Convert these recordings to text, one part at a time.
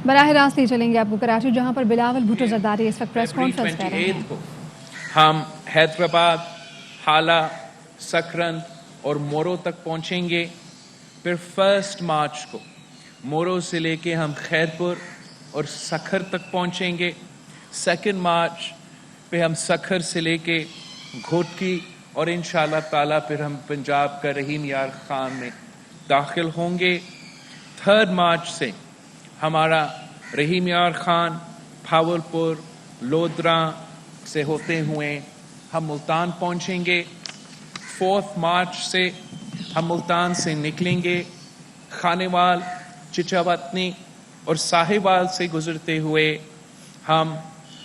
براہ راست ہی چلیں گے آپ کو کراچی، جہاں پر بلاول بھٹو زرداری اس وقت پریس کانفرنس کر رہے ہیں. ہم حیدرآباد، حالہ، سکرند اور مورو تک پہنچیں گے. پھر 1 مارچ کو مورو سے لے کے ہم خیرپور اور سکھر تک پہنچیں گے. 2 مارچ پہ ہم سکھر سے لے کے گھوٹکی اور انشاءاللہ تعالیٰ پھر ہم پنجاب کا رحیم یار خان میں داخل ہوں گے. 3 مارچ سے ہمارا رحیم یار خان، بھاولپور، لودھرا سے ہوتے ہوئے ہم ملتان پہنچیں گے. 4 مارچ سے ہم ملتان سے نکلیں گے. خانیوال، چچاوطنی اور ساہیوال سے گزرتے ہوئے ہم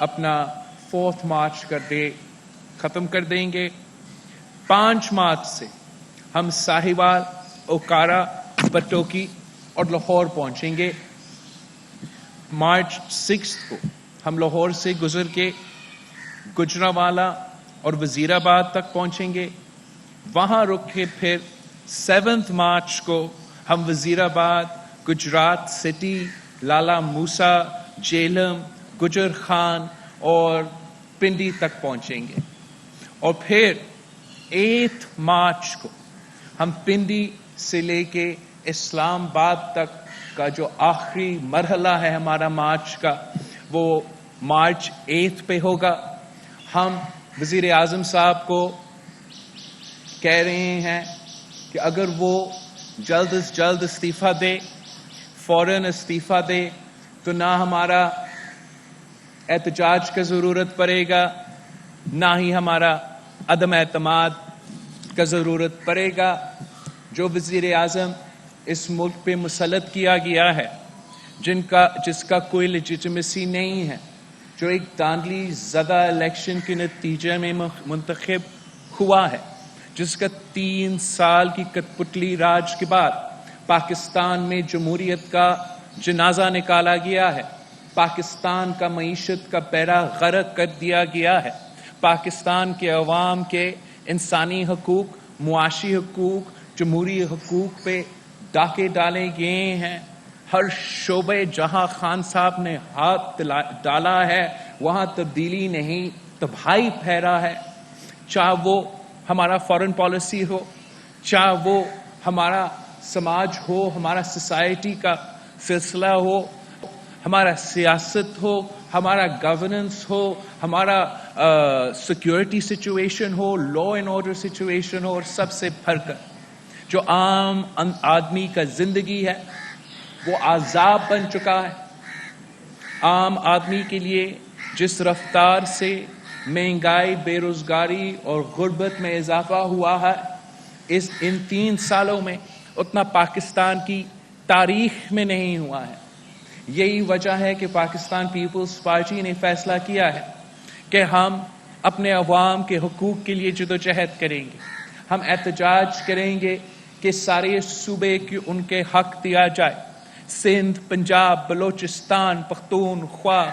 اپنا 4 مارچ کا ڈے ختم کر دیں گے. 5 مارچ سے ہم ساہیوال، اوکارا، پٹوکی اور لاہور پہنچیں گے. مارچ 6 کو ہم لاہور سے گزر کے گجرانوالہ اور وزیر آباد تک پہنچیں گے. وہاں رک کے پھر 7 مارچ کو ہم وزیر آباد، گجرات سٹی، لالا موسا، جیلم، گجر خان اور پنڈی تک پہنچیں گے. اور پھر 8 مارچ کو ہم پنڈی سے لے کے اسلام آباد تک کا جو آخری مرحلہ ہے ہمارا مارچ کا، وہ مارچ 8 پہ ہوگا. ہم وزیر اعظم صاحب کو کہہ رہے ہیں کہ اگر وہ جلد از جلد استعفیٰ دے، فوراً استعفیٰ دے، تو نہ ہمارا احتجاج کا ضرورت پڑے گا، نہ ہی ہمارا عدم اعتماد کا ضرورت پڑے گا. جو وزیر اعظم اس ملک پہ مسلط کیا گیا ہے، جس کا کوئی لیجیٹمیسی نہیں ہے، جو ایک دھاندلی زدہ الیکشن کے نتیجے میں منتخب ہوا ہے، جس کا 3 سال کی کٹ پتلی راج کے بعد پاکستان میں جمہوریت کا جنازہ نکالا گیا ہے، پاکستان کا معیشت کا بیڑا غرق کر دیا گیا ہے، پاکستان کے عوام کے انسانی حقوق، معاشی حقوق، جمہوری حقوق پہ ڈاکے ڈالے گئے ہیں. ہر شعبے جہاں خان صاحب نے ہاتھ ڈالا ہے وہاں تبدیلی نہیں، تباہی پھیلا ہے. چاہے وہ ہمارا فارن پالیسی ہو، چاہے وہ ہمارا سماج ہو، ہمارا سوسائٹی کا سلسلہ ہو، ہمارا سیاست ہو، ہمارا گورننس ہو، ہمارا سیکیورٹی سچویشن ہو، لا اینڈ آرڈر سچویشن ہو، اور سب سے بڑھ کر جو عام آدمی کا زندگی ہے وہ عذاب بن چکا ہے. عام آدمی کے لیے جس رفتار سے مہنگائی، بے روزگاری اور غربت میں اضافہ ہوا ہے، ان 3 سالوں میں اتنا پاکستان کی تاریخ میں نہیں ہوا ہے. یہی وجہ ہے کہ پاکستان پیپلز پارٹی نے فیصلہ کیا ہے کہ ہم اپنے عوام کے حقوق کے لیے جدوجہد کریں گے. ہم احتجاج کریں گے کہ سارے صوبے کی ان کے حق دیا جائے. سندھ، پنجاب، بلوچستان، پختونخوا،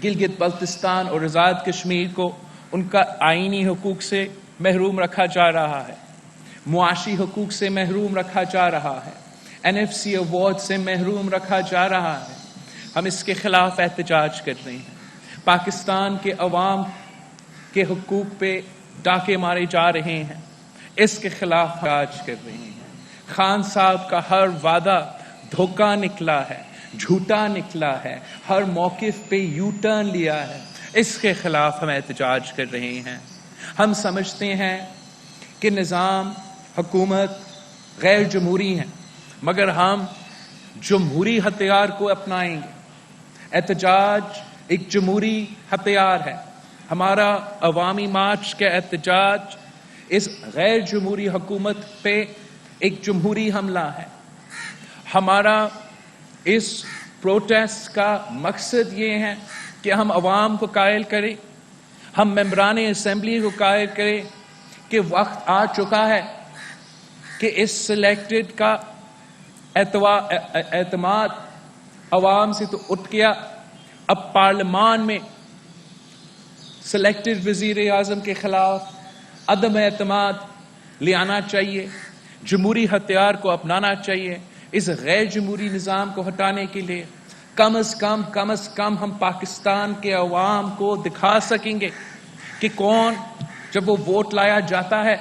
گلگت بلتستان اور آزاد کشمیر کو ان کا آئینی حقوق سے محروم رکھا جا رہا ہے، معاشی حقوق سے محروم رکھا جا رہا ہے، NFC ایوارڈ سے محروم رکھا جا رہا ہے. ہم اس کے خلاف احتجاج کر رہے ہیں. پاکستان کے عوام کے حقوق پہ ڈاکے مارے جا رہے ہیں، اس کے خلاف احتجاج کر رہے ہیں. خان صاحب کا ہر وعدہ دھوکہ نکلا ہے، جھوٹا نکلا ہے، ہر موقف پہ یو ٹرن لیا ہے، اس کے خلاف ہم احتجاج کر رہے ہیں. ہم سمجھتے ہیں کہ نظام حکومت غیر جمہوری ہے، مگر ہم جمہوری ہتھیار کو اپنائیں گے. احتجاج ایک جمہوری ہتھیار ہے. ہمارا عوامی مارچ کا احتجاج اس غیر جمہوری حکومت پہ ایک جمہوری حملہ ہے. ہمارا اس پروٹیسٹ کا مقصد یہ ہے کہ ہم عوام کو قائل کریں، ہم ممبران اسمبلی کو قائل کریں کہ وقت آ چکا ہے کہ اس سلیکٹڈ کا اعتماد عوام سے تو اٹھ گیا، اب پارلیمان میں سلیکٹڈ وزیر اعظم کے خلاف عدم اعتماد لے آنا چاہیے، جمہوری ہتھیار کو اپنانا چاہیے. اس غیر جمہوری نظام کو ہٹانے کے لیے کم از کم ہم پاکستان کے عوام کو دکھا سکیں گے کہ کون جب وہ ووٹ لایا جاتا ہے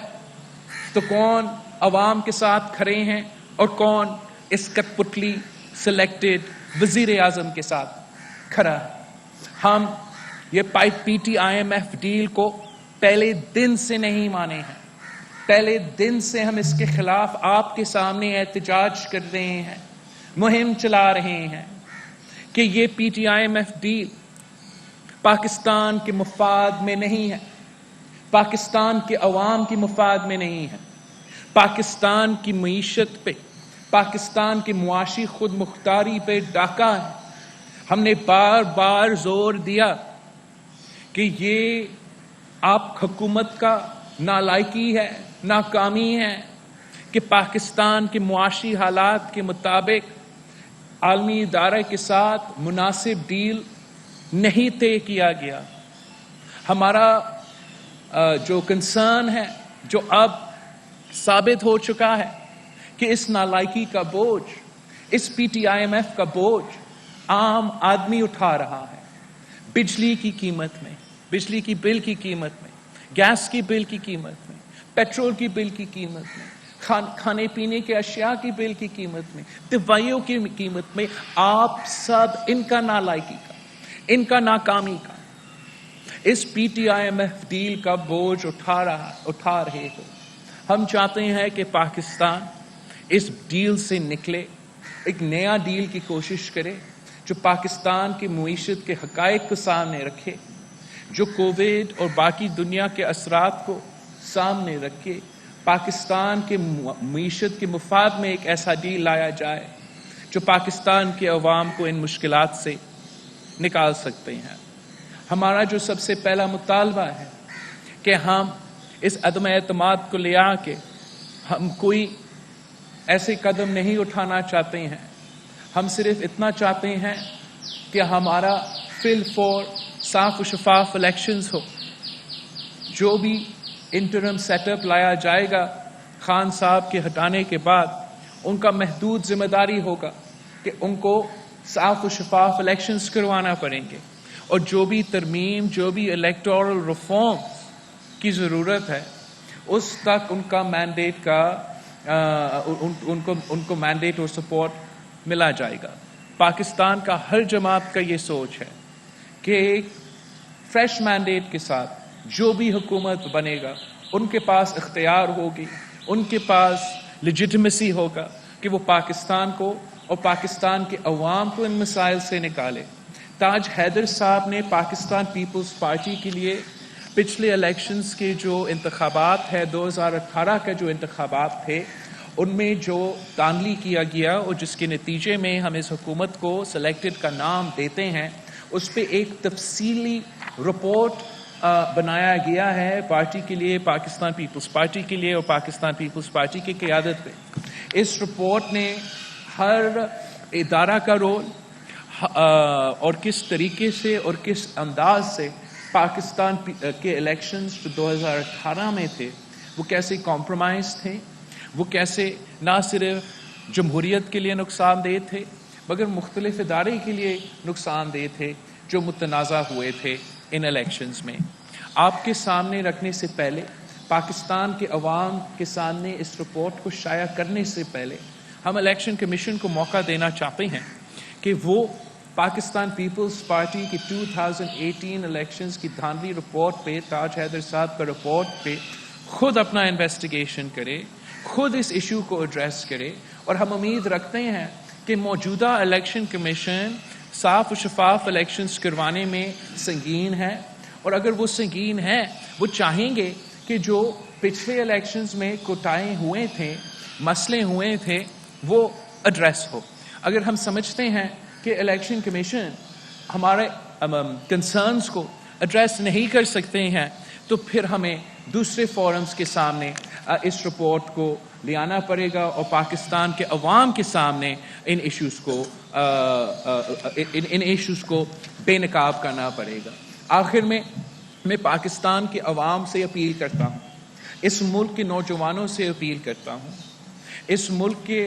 تو کون عوام کے ساتھ کھڑے ہیں اور کون اس کٹ پتلی سلیکٹڈ وزیر اعظم کے ساتھ کھڑا ہے۔ ہم یہ P T I M F deal کو پہلے دن سے نہیں مانے ہیں، پہلے دن سے ہم اس کے خلاف آپ کے سامنے احتجاج کر رہے ہیں، مہم چلا رہے ہیں کہ یہ P T I M F deal Pakistan کے مفاد میں نہیں ہے، پاکستان کے عوام کی مفاد میں نہیں ہے، پاکستان کی معیشت پہ، پاکستان کی معاشی خود مختاری پہ ڈاکہ ہے۔ ہم نے بار بار زور دیا کہ یہ آپ حکومت کا نالائکی ہے، ناکامی ہے کہ پاکستان کے معاشی حالات کے مطابق عالمی ادارے کے ساتھ مناسب ڈیل نہیں طے کیا گیا۔ ہمارا جو کنسرن ہے، جو اب ثابت ہو چکا ہے کہ اس نالائکی کا بوجھ، اس P T I M F کا بوجھ عام آدمی اٹھا رہا ہے، بجلی کی قیمت میں، بجلی کی بل کی قیمت میں، گیس کی بل کی قیمت میں، پیٹرول کی بل کی قیمت میں، کھانے پینے کے اشیاء کی بل کی قیمت میں، دوائیوں کی قیمت میں، آپ سب ان کا نالائکی کا، ان کا ناکامی کا، اس P T I M F deal کا بوجھ اٹھا رہے ہو۔ ہم چاہتے ہیں کہ پاکستان اس ڈیل سے نکلے، ایک نیا ڈیل کی کوشش کرے جو پاکستان کی معیشت کے حقائق کو سامنے رکھے، جو کووڈ اور باقی دنیا کے اثرات کو سامنے رکھے، پاکستان کے معیشت کے مفاد میں ایک ایسا ڈیل لایا جائے جو پاکستان کے عوام کو ان مشکلات سے نکال سکتے ہیں۔ ہمارا جو سب سے پہلا مطالبہ ہے کہ ہم اس عدم اعتماد کو لے آ کے ہم کوئی ایسے قدم نہیں اٹھانا چاہتے ہیں، ہم صرف اتنا چاہتے ہیں کہ ہمارا فی الفور صاف و شفاف الیکشنز ہو۔ جو بھی انٹرم سیٹ اپ لایا جائے گا خان صاحب کے ہٹانے کے بعد، ان کا محدود ذمہ داری ہوگا کہ ان کو صاف و شفاف الیکشنز کروانا پڑیں گے، اور جو بھی ترمیم، جو بھی الیکٹورل ریفارم کی ضرورت ہے اس تک ان کا مینڈیٹ کا ان کو مینڈیٹ اور سپورٹ ملا جائے گا۔ پاکستان کا ہر جماعت کا یہ سوچ ہے کہ ایک فریش مینڈیٹ کے ساتھ جو بھی حکومت بنے گا ان کے پاس اختیار ہوگی، ان کے پاس لیجٹمیسی ہوگا کہ وہ پاکستان کو اور پاکستان کے عوام کو ان مسائل سے نکالے۔ تاج حیدر صاحب نے پاکستان پیپلز پارٹی کے لیے پچھلے الیکشنز کے جو انتخابات ہے، 2018 کے جو انتخابات تھے، ان میں جو دھاندلی کیا گیا اور جس کے نتیجے میں ہم اس حکومت کو سلیکٹڈ کا نام دیتے ہیں، اس پہ ایک تفصیلی رپورٹ بنایا گیا ہے پارٹی کے لیے، پاکستان پیپلز پارٹی کے لیے اور پاکستان پیپلز پارٹی کی قیادت پہ۔ اس رپورٹ نے ہر ادارہ کا رول اور کس طریقے سے اور کس انداز سے پاکستان کے الیکشنز جو 2018 میں تھے وہ کیسے کمپرومائز تھے، وہ کیسے نہ صرف جمہوریت کے لیے نقصان دہ تھے مگر مختلف ادارے کے لیے نقصان دہ تھے جو متنازع ہوئے تھے ان الیکشنز میں۔ آپ کے سامنے رکھنے سے پہلے، پاکستان کے عوام کے سامنے اس رپورٹ کو شائع کرنے سے پہلے، ہم الیکشن کمیشن کو موقع دینا چاہتے ہیں کہ وہ پاکستان پیپلز پارٹی کی 2018 الیکشنز کی دھاندلی رپورٹ پہ، تاج حیدر صاحب کا رپورٹ پہ خود اپنا انویسٹیگیشن کرے، خود اس ایشو کو ایڈریس کرے، اور ہم امید رکھتے ہیں کہ موجودہ الیکشن کمیشن صاف و شفاف الیکشنز کروانے میں سنگین ہے، اور اگر وہ سنگین ہے، وہ چاہیں گے کہ جو پچھلے الیکشنز میں کوتاہی ہوئے تھے، مسئلے ہوئے تھے، وہ ایڈریس ہو۔ اگر ہم سمجھتے ہیں کہ الیکشن کمیشن ہمارے کنسرنز کو ایڈریس نہیں کر سکتے ہیں تو پھر ہمیں دوسرے فورمز کے سامنے اس رپورٹ کو لے آنا پڑے گا اور پاکستان کے عوام کے سامنے ان ایشوز کو بے نقاب کرنا پڑے گا۔ آخر میں پاکستان کے عوام سے اپیل کرتا ہوں، اس ملک کے نوجوانوں سے اپیل کرتا ہوں، اس ملک کے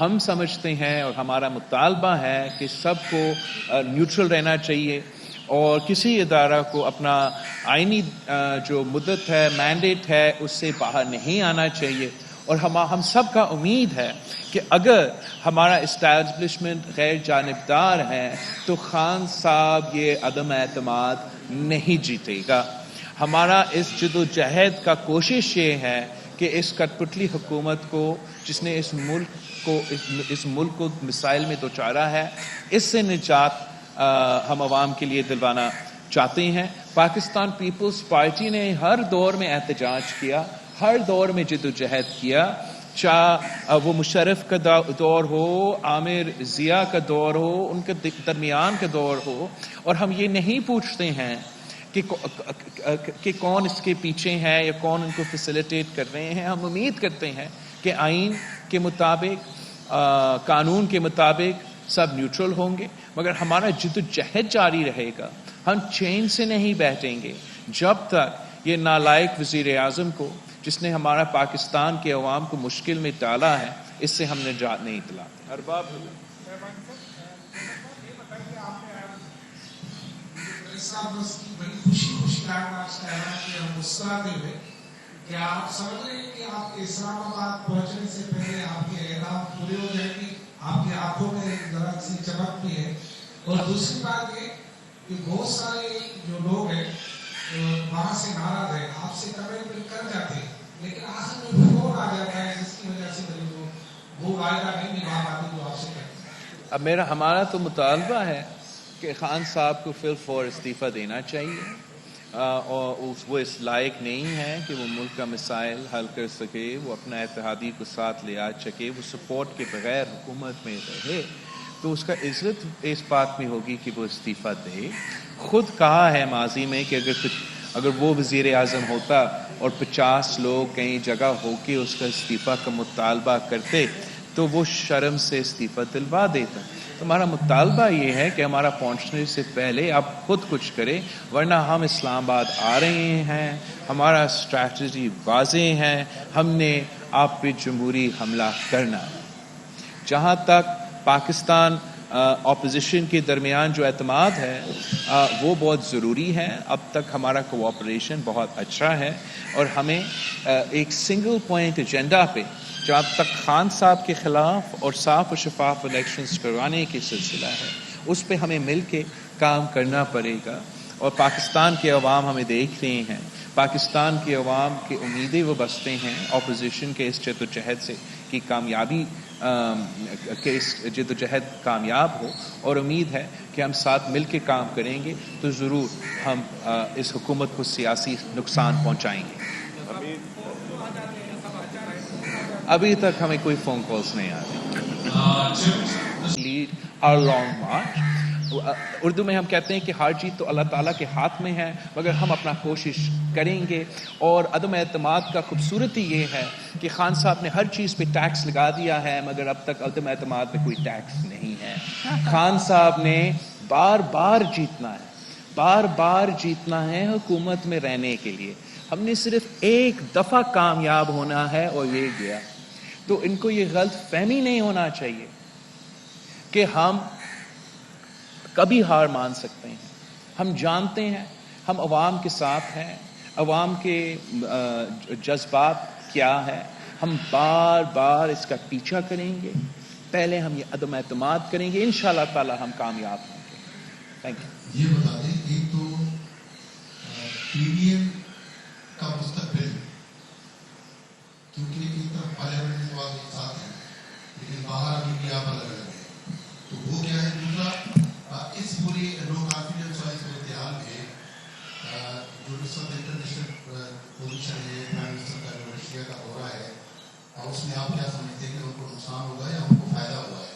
ہم سمجھتے ہیں اور ہمارا مطالبہ ہے کہ سب کو نیوٹرل رہنا چاہیے اور کسی ادارہ کو اپنا آئینی جو مدت ہے مینڈیٹ ہے اس سے باہر نہیں آنا چاہیے. اور ہم سب کا امید ہے کہ اگر ہمارا اسٹیبلشمنٹ غیر جانبدار ہے تو خان صاحب یہ عدم اعتماد نہیں جیتے گا. ہمارا اس جد و جہد کا کوشش یہ ہے کہ اس کٹ پتلی حکومت کو جس نے اس ملک کو مسائل میں دوچارا ہے اس سے نجات ہم عوام کے لیے دلوانا چاہتے ہیں. پاکستان پیپلز پارٹی نے ہر دور میں احتجاج کیا, ہر دور میں جد و جہد کیا, چاہے وہ مشرف کا دور ہو, عامر ضیاء کا دور ہو, ان کے درمیان کا دور ہو, اور ہم یہ نہیں پوچھتے ہیں کہ کون اس کے پیچھے ہے یا کون ان کو فیسیلیٹیٹ کر رہے ہیں. ہم امید کرتے ہیں کہ آئین کے مطابق, قانون کے مطابق سب نیوٹرل ہوں گے, مگر ہمارا جد و جہد جاری رہے گا. ہم چین سے نہیں بیٹھیں گے جب تک یہ نالائق وزیر اعظم کو, جس نے ہمارا پاکستان کے عوام کو مشکل میں ڈالا ہے, اس سے ہم نجات نہیں دلاتے. ارباب بڑی خوشی مسکراتے ہوئے کیا آپ سمجھ رہے ہیں کہ آپ کے اسلام آباد پہنچنے سے پہلے آپ کے اعلان پورے ہو جائیں گی؟ آپ کی آنکھوں میں ایک ذرا سی چمک بھی ہے. اور دوسری بات یہ کہ بہت سارے جو لوگ ہیں وہاں سے ناراض ہیں, آپ سے کمنٹ کر جاتے ہیں لیکن آخر میں فون آ جاتا ہے جس کی وجہ سے وہ وعدہ نہیں نبھا پاتے جو آپ سے کرتے ہیں. اب ہمارا تو مطالبہ ہے کہ خان صاحب کو فی الفور استعفیٰ دینا چاہیے, اور وہ اس لائق نہیں ہے کہ وہ ملک کا مسائل حل کر سکے, وہ اپنا اتحادی کو ساتھ لے آ سکے, وہ سپورٹ کے بغیر حکومت میں رہے, تو اس کا عزت اس بات میں ہوگی کہ وہ استعفیٰ دے. خود کہا ہے ماضی میں کہ اگر وہ وزیر اعظم ہوتا اور 50 لوگ کئی جگہ ہو کے اس کا استعفیٰ کا مطالبہ کرتے تو وہ شرم سے استعفیٰ دلوا دیتا. تو ہمارا مطالبہ یہ ہے کہ ہمارا پہنچنے سے پہلے آپ خود کچھ کریں, ورنہ ہم اسلام آباد آ رہے ہیں, ہمارا اسٹریٹجی واضح ہے, ہم نے آپ پہ جمہوری حملہ کرنا ہے. جہاں تک پاکستان اپوزیشن کے درمیان جو اعتماد ہے وہ بہت ضروری ہے. اب تک ہمارا کوآپریشن بہت اچھا ہے, اور ہمیں ایک سنگل پوائنٹ ایجنڈا پہ جب تک خان صاحب کے خلاف اور صاف و شفاف الیکشنز کروانے کی سلسلہ ہے اس پہ ہمیں مل کے کام کرنا پڑے گا. اور پاکستان کے عوام ہمیں دیکھ رہے ہیں, پاکستان کے عوام کی امیدیں وہ بستے ہیں اپوزیشن کے اس جد و جہد سے کہ کامیابی کہ اس جد و جہد کامیاب ہو, اور امید ہے کہ ہم ساتھ مل کے کام کریں گے تو ضرور ہم اس حکومت کو سیاسی نقصان پہنچائیں گے. ابھی تک ہمیں کوئی فون کالز نہیں آتی. Lead or long march. Urdu میں ہم کہتے ہیں کہ ہار جیت تو اللہ تعالیٰ کے ہاتھ میں ہے, مگر ہم اپنا کوشش کریں گے. اور عدم اعتماد کا خوبصورتی یہ ہے کہ خان صاحب نے ہر چیز پہ ٹیکس لگا دیا ہے, مگر اب تک عدم اعتماد پہ کوئی ٹیکس نہیں ہے. خان صاحب نے بار بار جیتنا ہے حکومت میں رہنے کے لیے. ہم نے صرف ایک دفعہ کامیاب ہونا ہے اور یہ گیا. تو ان کو یہ غلط فہمی نہیں ہونا چاہیے کہ ہم کبھی ہار مان سکتے ہیں. ہم جانتے ہیں ہم عوام کے ساتھ ہیں, عوام کے جذبات کیا ہے. ہم بار بار اس کا پیچھا کریں گے. پہلے ہم یہ عدم اعتماد کریں گے, انشاءاللہ تعالی ہم کامیاب ہوں گے. Thank you. یہ بتا دیں, ایک تو پی ڈی ایم کا مستقبل, کیونکہ ایک طرف پارلیمنٹ کے بعد ساتھ ہیں لیکن باہر ابھی بھی آپ الگ الگ ہیں, تو وہ کیا ہے. دوسرا, اس پوری لو کانفیڈنس والی صورتحال میں جو اس وقت انٹرنیشنل پوزیشن ہے پرائم منسٹر کا جو رشیا کا دورہ ہے, اس میں آپ کیا سمجھتے ہیں کہ ان کو نقصان ہوگا یا ان کو فائدہ ہوا ہے؟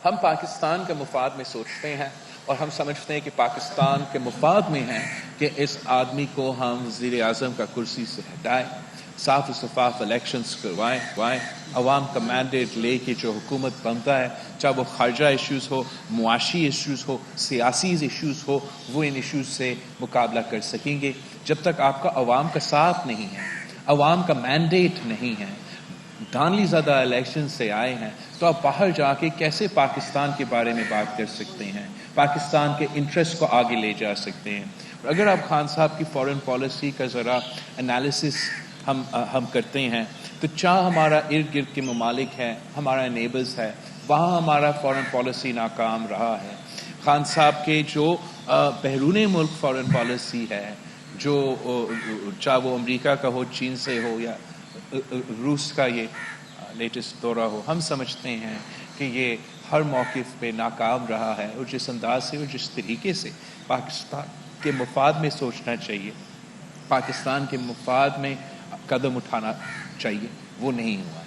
ہم پاکستان کے مفاد میں سوچتے ہیں, اور ہم سمجھتے ہیں کہ پاکستان کے مفاد میں ہے کہ اس آدمی کو ہم وزیر اعظم کا کرسی سے ہٹائیں, صاف و شفاف الیکشنز کروائیں, عوام کا مینڈیٹ لے کے جو حکومت بنتا ہے, چاہے وہ خارجہ ایشوز ہو, معاشی ایشوز ہو, سیاسی ایشوز ہو, وہ ان ایشوز سے مقابلہ کر سکیں گے. جب تک آپ کا عوام کا ساتھ نہیں ہے, عوام کا مینڈیٹ نہیں ہے, دانلی زدہ الیکشن سے آئے ہیں تو آپ باہر جا کے کیسے پاکستان کے بارے میں بات کر سکتے ہیں, پاکستان کے انٹرسٹ کو آگے لے جا سکتے ہیں. اور اگر آپ خان صاحب کی فارن پالیسی کا ذرا انالیسس ہم کرتے ہیں تو ہمارا ارد گرد کے ممالک ہیں, ہمارا نیبرز ہے, وہاں ہمارا فارن پالیسی ناکام رہا ہے. خان صاحب کے جو بیرون ملک فارن پالیسی ہے, جو چاہے وہ امریکہ کا ہو, چین سے ہو, یا روس کا یہ لیٹسٹ دورہ ہو, ہم سمجھتے ہیں کہ یہ ہر موقف پہ ناکام رہا ہے. اور جس انداز سے اور جس طریقے سے پاکستان کے مفاد میں سوچنا چاہیے, پاکستان کے مفاد میں قدم اٹھانا چاہیے, وہ نہیں ہوا.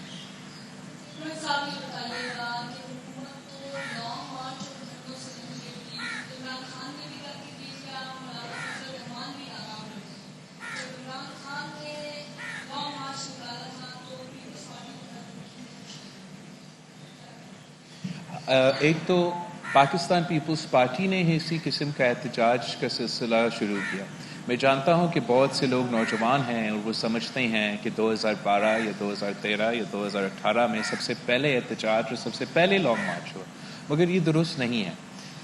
ایک تو پاکستان پیپلز پارٹی نے اسی قسم کا احتجاج کا سلسلہ شروع کیا. میں جانتا ہوں کہ بہت سے لوگ نوجوان ہیں اور وہ سمجھتے ہیں کہ 2012 یا 2013 یا 2018 میں سب سے پہلے احتجاج اور سب سے پہلے لانگ مارچ ہوا, مگر یہ درست نہیں ہے.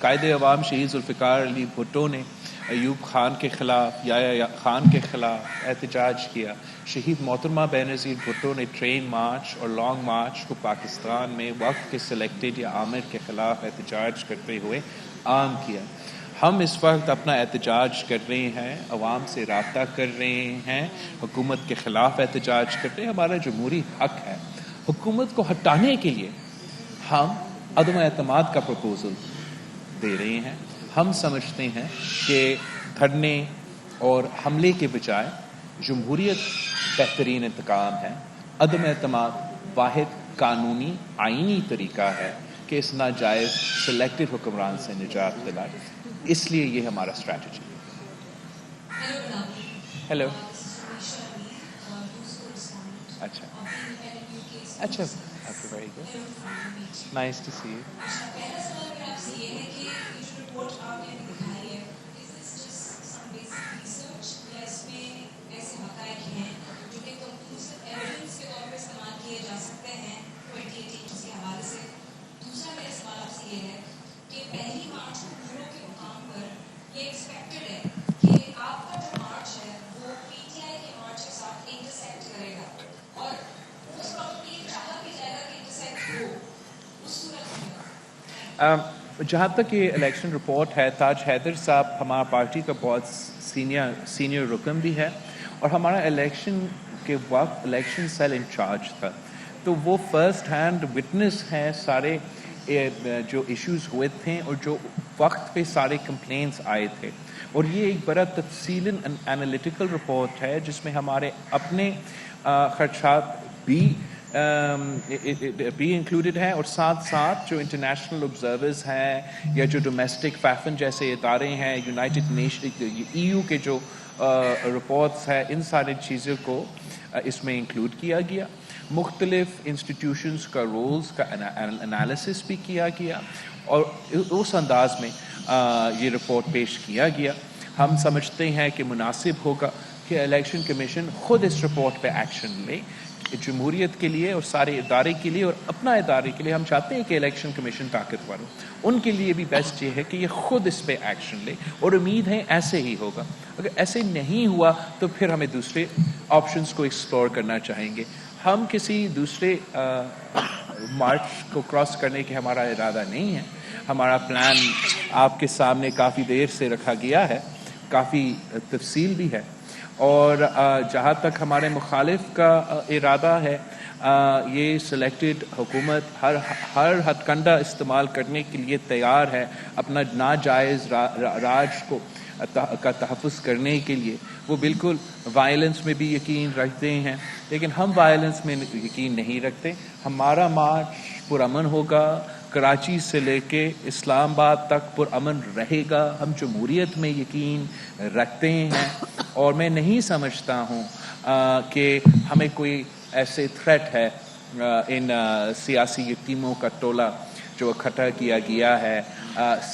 قائد عوام شہید ذوالفقار علی بھٹو نے ایوب خان کے خلاف یا خان کے خلاف احتجاج کیا. شہید محترمہ بینظیر بھٹو نے ٹرین مارچ اور لانگ مارچ کو پاکستان میں وقت کے سلیکٹڈ یا آمر کے خلاف احتجاج کرتے ہوئے عام کیا. ہم اس وقت اپنا احتجاج کر رہے ہیں, عوام سے رابطہ کر رہے ہیں, حکومت کے خلاف احتجاج کر رہے ہیں. ہمارا جمہوری حق ہے. حکومت کو ہٹانے کے لیے ہم عدم اعتماد کا پروپوزل دے رہے ہیں. ہم سمجھتے ہیں کہ دھرنے اور حملے کے بجائے جمہوریت بہترین انتقام ہے. عدم اعتماد واحد قانونی آئینی طریقہ ہے کہ اس ناجائز سلیکٹڈ حکمران سے نجات دلائے. اس لیے یہ ہمارا اسٹریٹجی ہے. ہیلو. اچھا اچھا, very good, nice to see you. جہاں تک یہ الیکشن رپورٹ ہے, تاج حیدر صاحب ہمارا پارٹی کا بہت سینئر رکن بھی ہے اور ہمارا الیکشن کے وقت الیکشن سیل انچارج تھا, تو وہ فرسٹ ہینڈ وٹنس ہیں سارے جو ایشوز ہوئے تھے اور جو وقت پہ سارے کمپلینٹس آئے تھے. اور یہ ایک بڑا تفصیلاً انالیٹیکل رپورٹ ہے جس میں ہمارے اپنے خدشات بھی انکلوڈڈ ہیں, اور ساتھ ساتھ جو انٹرنیشنل آبزرورز ہیں یا جو ڈومیسٹک فیفن جیسے ادارے ہیں, یونائٹڈ نیشن, EU کے جو رپورٹس ہیں, ان ساری چیزوں کو اس میں انکلوڈ کیا گیا. مختلف انسٹیٹیوشنز کا رولز کا انالیسس بھی کیا گیا اور اس انداز میں یہ رپورٹ پیش کیا گیا. ہم سمجھتے ہیں کہ مناسب ہوگا کہ الیکشن کمیشن خود اس رپورٹ پہ ایکشن لے, جمہوریت کے لیے اور سارے ادارے کے لیے اور اپنا ادارے کے لیے. ہم چاہتے ہیں کہ الیکشن کمیشن طاقتور ہو, ان کے لیے بھی بیسٹ یہ ہے کہ یہ خود اس پہ ایکشن لے, اور امید ہے ایسے ہی ہوگا. اگر ایسے نہیں ہوا تو پھر ہمیں دوسرے آپشنز کو ایکسپلور کرنا چاہیں گے. ہم کسی دوسرے مارچ کو کراس کرنے کے ہمارا ارادہ نہیں ہے. ہمارا پلان آپ کے سامنے کافی دیر سے رکھا گیا ہے, کافی تفصیل بھی ہے, اور جہاں تک ہمارے مخالف کا ارادہ ہے, یہ سلیکٹڈ حکومت ہر ہتھ کنڈہ استعمال کرنے کے لیے تیار ہے اپنا ناجائز راج کا تحفظ کرنے کے لیے. وہ بالکل وائلنس میں بھی یقین رکھتے ہیں, لیکن ہم وائلنس میں یقین نہیں رکھتے. ہمارا مارچ پرامن ہوگا, کراچی سے لے کے اسلام آباد تک پرامن رہے گا. ہم جمہوریت میں یقین رکھتے ہیں, اور میں نہیں سمجھتا ہوں کہ ہمیں کوئی ایسے تھریٹ ہے ان سیاسی یتیموں کا ٹولہ جو اکٹھا کیا گیا ہے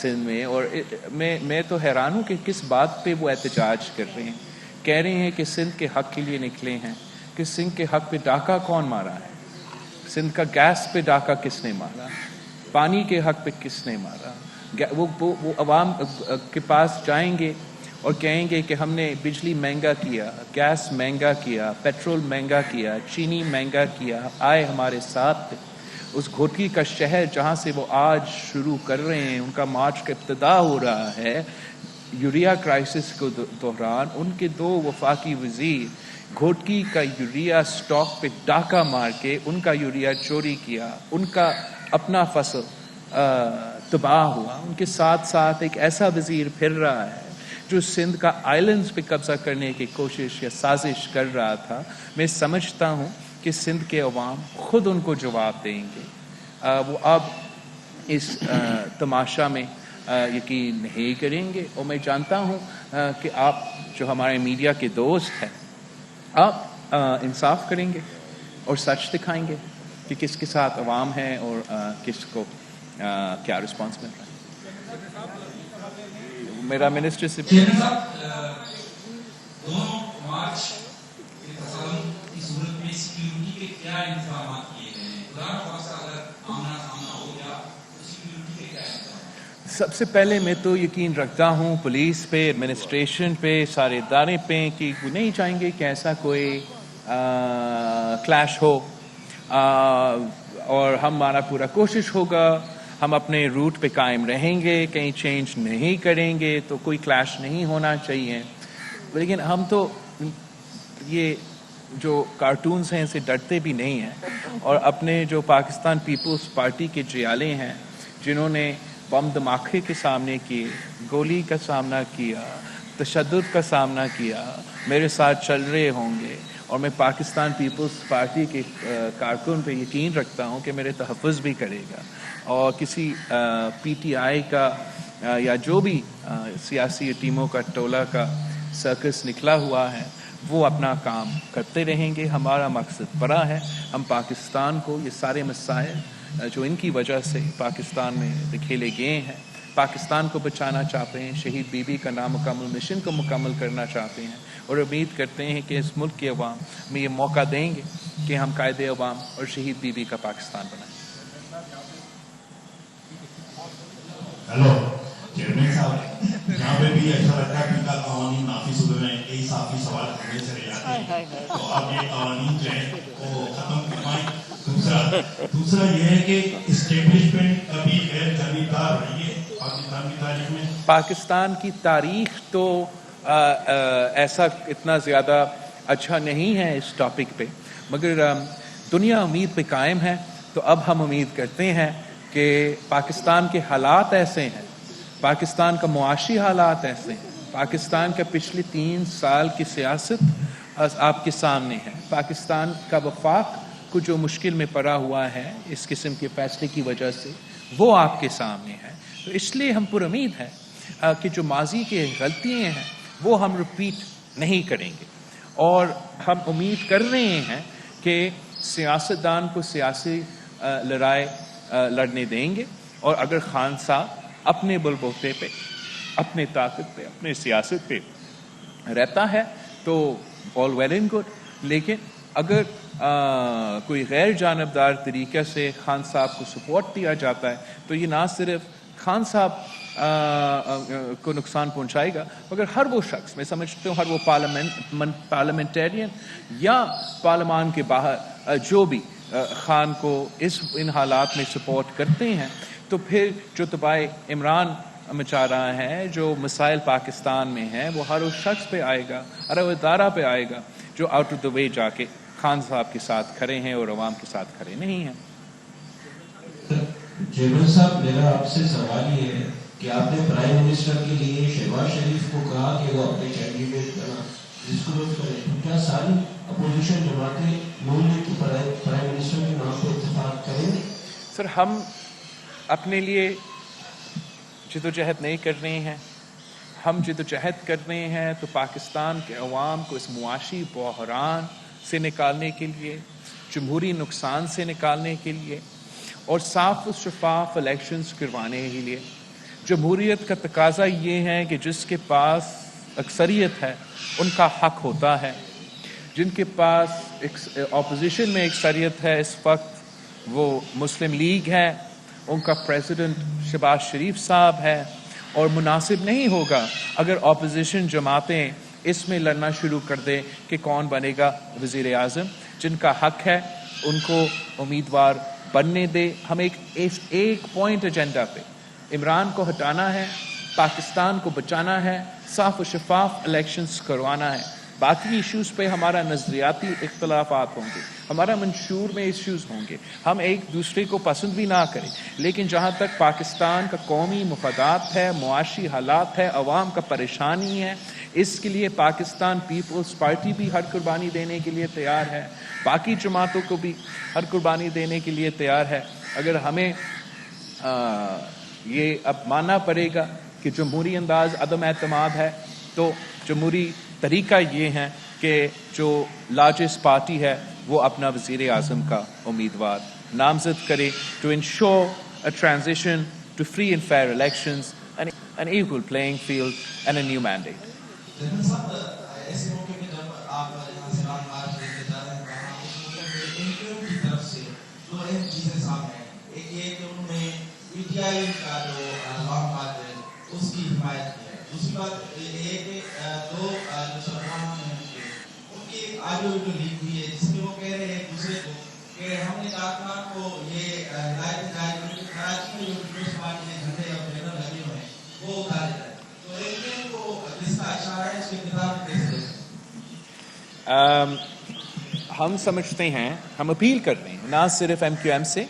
سندھ میں. اور میں تو حیران ہوں کہ کس بات پہ وہ احتجاج کر رہے ہیں. کہہ رہے ہیں کہ سندھ کے حق کے لیے نکلے ہیں, کہ سندھ کے حق پہ ڈاکہ کون مارا ہے, سندھ کا گیس پہ ڈاکہ کس نے مارا, پانی کے حق پہ کس نے مارا. وہ عوام کے پاس جائیں گے اور کہیں گے کہ ہم نے بجلی مہنگا کیا, گیس مہنگا کیا, پیٹرول مہنگا کیا, چینی مہنگا کیا, آئے ہمارے ساتھ. اس گھوٹکی کا شہر جہاں سے وہ آج شروع کر رہے ہیں, ان کا مارچ کا ابتدا ہو رہا ہے یوریا کرائسس کے دوران, ان کے 2 وفاقی وزیر گھوٹکی کا یوریا سٹاک پہ ڈاکہ مار کے ان کا یوریا چوری کیا, ان کا اپنا فصل تباہ ہوا. ان کے ساتھ ساتھ ایک ایسا وزیر پھر رہا ہے جو سندھ کا آئلینڈز پہ قبضہ کرنے کی کوشش یا سازش کر رہا تھا. میں سمجھتا ہوں کہ سندھ کے عوام خود ان کو جواب دیں گے. وہ اب اس تماشا میں یقین نہیں کریں گے, اور میں جانتا ہوں کہ آپ جو ہمارے میڈیا کے دوست ہیں, آپ انصاف کریں گے اور سچ دکھائیں گے کہ کس کے ساتھ عوام ہے اور کس کو کیا رسپانس مل رہا ہے. میرا منسٹر سے دونوں مارچ کے تصادم کی صورت میں سیکیورٹی کے کیا انتظامات کیے گئے ہیں؟ خدا نخواستہ اگر آمنا سامنا ہو گیا تو سیکیورٹی کے کیا انتظامات؟ سب سے پہلے میں تو یقین رکھتا ہوں پولیس پہ, ایڈمنسٹریشن پہ, سارے ادارے پہ کہ وہ نہیں چاہیں گے کہ ایسا کوئی کلیش ہو, اور ہمارا پورا کوشش ہوگا, ہم اپنے روٹ پہ قائم رہیں گے, کہیں چینج نہیں کریں گے, تو کوئی کلیش نہیں ہونا چاہیے. لیکن ہم تو یہ جو کارٹونز ہیں اسے ڈرتے بھی نہیں ہیں, اور اپنے جو پاکستان پیپلز پارٹی کے جیالے ہیں جنہوں نے بم دھماکے کے سامنے کیے, گولی کا سامنا کیا, تشدد کا سامنا کیا, میرے ساتھ چل رہے ہوں گے, اور میں پاکستان پیپلز پارٹی کے کارکن پہ یقین رکھتا ہوں کہ میرے تحفظ بھی کرے گا. اور کسی پی ٹی آئی کا یا جو بھی سیاسی ٹیموں کا ٹولہ کا سرکس نکلا ہوا ہے وہ اپنا کام کرتے رہیں گے. ہمارا مقصد بڑا ہے, ہم پاکستان کو یہ سارے مسائل جو ان کی وجہ سے پاکستان میں دکھیلے گئے ہیں, پاکستان کو بچانا چاہتے ہیں, شہید بی بی کا نامکمل مشن کو مکمل کرنا چاہتے ہیں, اور امید کرتے ہیں کہ اس ملک کے عوام میں یہ موقع دیں گے کہ ہم قائد عوام اور شہید بی بی کا پاکستان بنائیں. ہیلو چیئرمین صاحب, یہاں پہ بھی ایسا لگتا ہے کہ ان کا قوانین نافذ ہوئے ہیں, کئی صافی سوال کرنے سے رہ جاتے ہیں, تو آپ یہ قوانین جو ہیں وہ ختم کروائیں. دوسرا یہ ہے کہ اسٹیبلشمنٹ کبھی غیر جانبدار رہی ہے پاکستان کی تاریخ میں. پاکستان کی تاریخ تو ایسا اتنا زیادہ اچھا نہیں ہے اس ٹاپک پہ, مگر دنیا امید پہ قائم ہے. تو اب ہم امید کرتے ہیں کہ پاکستان کے حالات ایسے ہیں, پاکستان کا معاشی حالات ایسے ہیں, پاکستان کا پچھلے 3 سال کی سیاست آپ کے سامنے ہے, پاکستان کا وفاق کو جو مشکل میں پڑا ہوا ہے اس قسم کے فیصلے کی وجہ سے وہ آپ کے سامنے ہے. تو اس لیے ہم پر امید ہے کہ جو ماضی کے غلطیاں ہیں وہ ہم رپیٹ نہیں کریں گے, اور ہم امید کر رہے ہیں کہ سیاستدان کو سیاسی لڑائی لڑنے دیں گے, اور اگر خان صاحب اپنے بلبوتے پہ, اپنے طاقت پہ, اپنے سیاست پہ رہتا ہے تو آل ویل اینڈ گڈ. لیکن اگر کوئی غیر جانبدار طریقے سے خان صاحب کو سپورٹ دیا جاتا ہے تو یہ نہ صرف خان صاحب کو نقصان پہنچائے گا, مگر ہر وہ شخص, میں سمجھتا ہوں ہر وہ پارلیمنٹیرین یا پارلیمان کے باہر جو بھی خان کو ان حالات میں سپورٹ کرتے ہیں, تو پھر جو تباہ عمران مچا رہا ہے, جو مسائل پاکستان میں ہیں, وہ ہر اس شخص پہ آئے گا, ہر وہ ادارہ پہ آئے گا جو آؤٹ آف دا وے جا کے خان صاحب کے ساتھ کھڑے ہیں اور عوام کے ساتھ کھڑے نہیں ہیں. چیئرمین صاحب, میرا آپ سے سوال یہ ہے کہ آپ نے پرائم منسٹر کے لیے شہباز شریف کو کہا کہ وہ اپنے کینڈیڈیٹ کا ڈسکلوز کریں, تو کیا ساری اپوزیشن جماعتیں نون لیگ کی پرائم منسٹر کے نام پہ اتفاق کریں گے؟ سر, ہم اپنے لیے جدوجہد نہیں کر رہے ہیں, ہم جدوجہد کر رہے ہیں تو پاکستان کے عوام کو اس معاشی بحران سے نکالنے کے لیے, جمہوری نقصان سے نکالنے کے لیے, اور صاف و شفاف الیکشنز کروانے کے لیے. جمہوریت کا تقاضا یہ ہے کہ جس کے پاس اکثریت ہے ان کا حق ہوتا ہے, جن کے پاس اپوزیشن میں اکثریت ہے اس وقت وہ مسلم لیگ ہے, ان کا پریزیڈنٹ شہباز شریف صاحب ہے, اور مناسب نہیں ہوگا اگر اپوزیشن جماعتیں اس میں لڑنا شروع کر دیں کہ کون بنے گا وزیر اعظم. جن کا حق ہے ان کو امیدوار بننے دے. ہم ایک پوائنٹ ایجنڈا پہ عمران کو ہٹانا ہے, پاکستان کو بچانا ہے, صاف و شفاف الیکشنز کروانا ہے. باقی ایشوز پہ ہمارا نظریاتی اختلافات ہوں گے, ہمارا منشور میں ایشوز ہوں گے, ہم ایک دوسرے کو پسند بھی نہ کریں, لیکن جہاں تک پاکستان کا قومی مفادات ہے, معاشی حالات ہے, عوام کا پریشانی ہے, اس کے لیے پاکستان پیپلز پارٹی بھی ہر قربانی دینے کے لیے تیار ہے, باقی جماعتوں کو بھی ہر قربانی دینے کے لیے تیار ہے. اگر ہمیں یہ اب ماننا پڑے گا کہ جمہوری انداز عدم اعتماد ہے, تو جمہوری طریقہ یہ ہے کہ جو لارجسٹ پارٹی ہے وہ اپنا وزیر اعظم کا امیدوار نامزد کرے, to ensure a transition to free and fair elections, an equal playing field and a new mandate. General صاحب, ایسے موقع پہ جب آپ یہاں سے رام مارچ لے کے جا رہے ہیں وہاں, اس موقع پہ ان کی طرف سے دو اہم چیزیں سامنے ہیں. ایک یہ کہ انہوں نے پی ٹی آئی کا جو رام مارچ ہے اس کی حمایت کی ہے. دوسری بات یہ ہے کہ دو جو سربراہ ہیں ان کی آڈیو ویڈیو لیک ہوئی ہے جس میں وہ کہہ رہے ہیں ایک دوسرے کو کہ ہم نے کارکنان کو یہ ہدایت جاری کی کہ کراچی میں جو پیپلز پارٹی کے جھنڈے اور بینر لگے ہوئے ہیں وہ اتارے جائیں. تو ایک کو جس کا اشارہ ہے اس کے کتاب کیسے ہم سمجھتے ہیں, ہم اپیل کر رہے ہیں نہ صرف ایم کیو ایم سے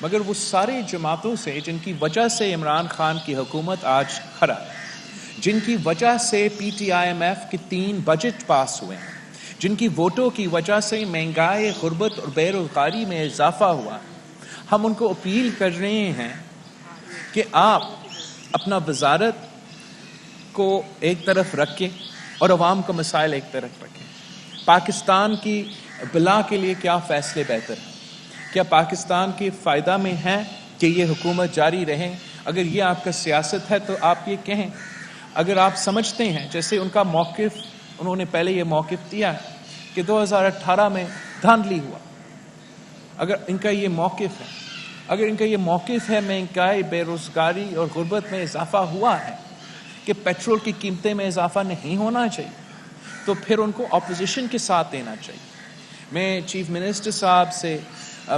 مگر وہ ساری جماعتوں سے جن کی وجہ سے عمران خان کی حکومت آج کھڑا ہے, جن کی وجہ سے P T I M F کے 3 بجٹ پاس ہوئے ہیں, جن کی ووٹوں کی وجہ سے مہنگائی, غربت اور بے روزگاری میں اضافہ ہوا. ہم ان کو اپیل کر رہے ہیں کہ آپ اپنا وزارت کو ایک طرف رکھیں اور عوام کا مسائل ایک طرف رکھیں. پاکستان کی بلا کے لیے کیا فیصلے بہتر ہیں؟ کیا پاکستان کے فائدہ میں ہے کہ یہ حکومت جاری رہے؟ اگر یہ آپ کا سیاست ہے تو آپ یہ کہیں. اگر آپ سمجھتے ہیں, جیسے ان کا موقف, انہوں نے پہلے یہ موقف دیا کہ 2018 میں دھاندلی ہوا, اگر ان کا یہ موقف ہے, اگر ان کا یہ موقف ہے مہنگائی, بے روزگاری اور غربت میں اضافہ ہوا ہے, کہ پیٹرول کی قیمتیں میں اضافہ نہیں ہونا چاہیے, تو پھر ان کو اپوزیشن کے ساتھ دینا چاہیے. میں چیف منسٹر صاحب سے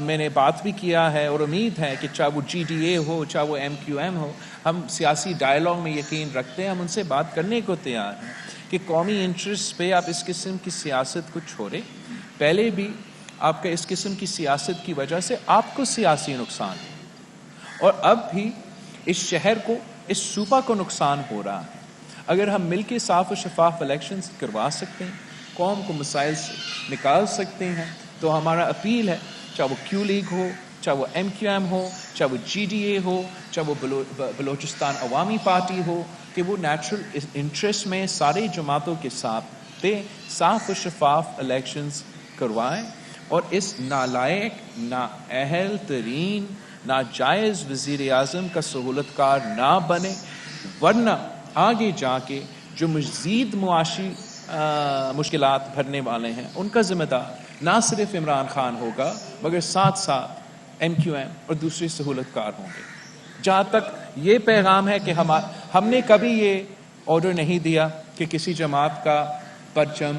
میں نے بات بھی کیا ہے اور امید ہے کہ چاہے وہ جی ڈی اے ہو چاہے وہ ایم کیو ایم ہو, ہم سیاسی ڈائلاگ میں یقین رکھتے ہیں, ہم ان سے بات کرنے کو تیار ہیں کہ قومی انٹرسٹ پہ آپ اس قسم کی سیاست کو چھوڑیں. پہلے بھی آپ کا اس قسم کی سیاست کی وجہ سے آپ کو سیاسی نقصان ہے, اور اب بھی اس شہر کو, اس صوبہ کو نقصان ہو رہا ہے. اگر ہم مل کے صاف و شفاف الیکشنز کروا سکتے ہیں, قوم کو مسائل سے نکال سکتے ہیں, تو ہمارا اپیل ہے, چاہے وہ کیو لیگ ہو, چاہے وہ ایم کیو ایم ہو, چاہے وہ جی ڈی اے ہو, چاہے وہ بلوچستان عوامی پارٹی ہو, کہ وہ نیچرل انٹرسٹ میں سارے جماعتوں کے ساتھ صاف و شفاف الیکشنز کروائیں, اور اس نالائق, نااہل ترین, ناجائز وزیر اعظم کا سہولت کار نہ بنے, ورنہ آگے جا کے جو مزید معاشی مشکلات بھرنے والے ہیں ان کا ذمہ دار نہ صرف عمران خان ہوگا مگر ساتھ ساتھ ایم کیو ایم اور دوسری سہولت کار ہوں گے. جہاں تک یہ پیغام ہے کہ ہم نے کبھی یہ آرڈر نہیں دیا کہ کسی جماعت کا پرچم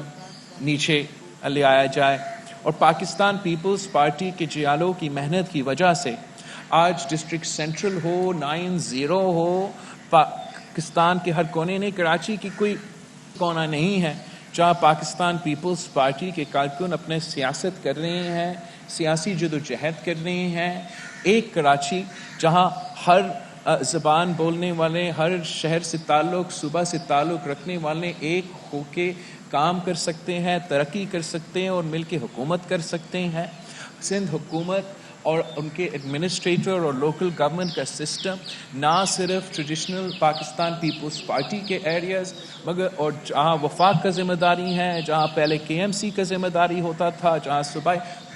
نیچے لے آیا جائے, اور پاکستان پیپلز پارٹی کے جیالوں کی محنت کی وجہ سے آج ڈسٹرکٹ سینٹرل ہو, 9-0 ہو, پاکستان کے ہر کونے میں, کراچی کی کوئی کونا نہیں ہے جہاں پاکستان پیپلز پارٹی کے کارکن اپنے سیاست کر رہے ہیں, سیاسی جدوجہد کر رہے ہیں. ایک کراچی جہاں ہر زبان بولنے والے, ہر شہر سے تعلق, صوبہ سے تعلق رکھنے والے ایک ہو کے کام کر سکتے ہیں, ترقی کر سکتے ہیں اور مل کے حکومت کر سکتے ہیں. سندھ حکومت اور ان کے ایڈمنسٹریٹر اور لوکل گورنمنٹ کا سسٹم نہ صرف ٹریڈیشنل پاکستان پیپلز پارٹی کے ایریاز مگر, اور جہاں وفاق کا ذمہ داری ہے, جہاں پہلے کے ایم سی کا ذمہ داری ہوتا تھا, جہاں صوبائی,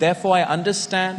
Therefore I understand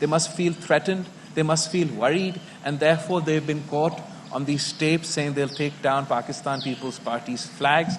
they must feel threatened, they must feel worried, and therefore they've been caught on these tapes saying they'll take down Pakistan People's Party's flags.